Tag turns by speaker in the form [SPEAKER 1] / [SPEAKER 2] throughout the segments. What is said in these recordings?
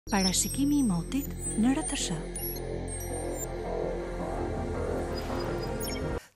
[SPEAKER 1] Parashikimi I motit në RTS.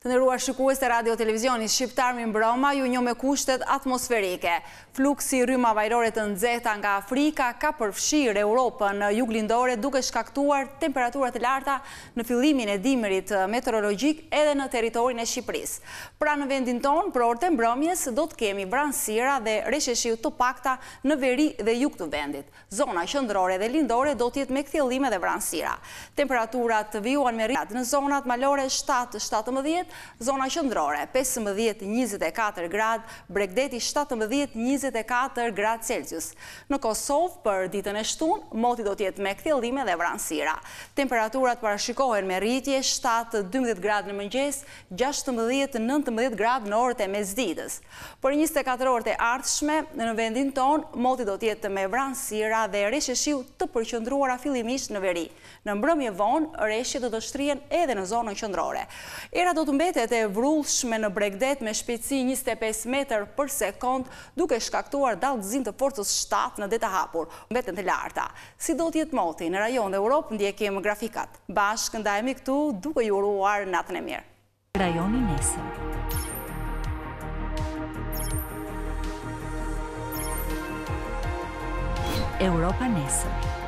[SPEAKER 2] Të nderuar shikues të radio televizionit shqiptar mirëmbrëma, ju njoh me kushtet atmosferike. Fluksi rryma vajrore të nxehta nga Afrika ka përfshirë Europën juglindore duke shkaktuar temperatura të larta në fillimin e dimrit meteorologjik edhe në territorin e Shqipërisë. Pra në vendin tonë, për orët e mbrëmjes do të kemi vranësira dhe resheshiu të pakta në veri dhe jug të vendit. Zona qendrore dhe lindore do të jetë me kthjellime dhe vranësira. Temperaturat vijuan me rrit në zonat malore 7-17, zona qendrore 15-24 grad, Bregdeti 17-24 grad Celsius. Në Kosovë për ditën e shtunë, moti do të jetë me kthjellime dhe vranësira. Temperaturat parashikohen me rritje 7-12 grad në mëngjes, 16-19 grad në orët e mesditës. Për 24 orët e ardhshme në vendin tonë, moti do të jetë me vranësira dhe resheshiu të përqendruara fillimisht në veri. Në mbrëmje vonë, reshjet do të shtrihen edhe në zonën qendrore. Era do të mbetet e vrullshme në Bregdet me shpejtësi 25 metër për sekond, duke shkaktuar dallgëzim të forcës 7 në det të hapur, mbeten të larta. Si do të jetë moti në rajon dhe Europë, ndjekim grafikat. Bashkë ndajemi këtu duke ju uruar natën e mirë.
[SPEAKER 1] Rajoni nesër. Europa nesër.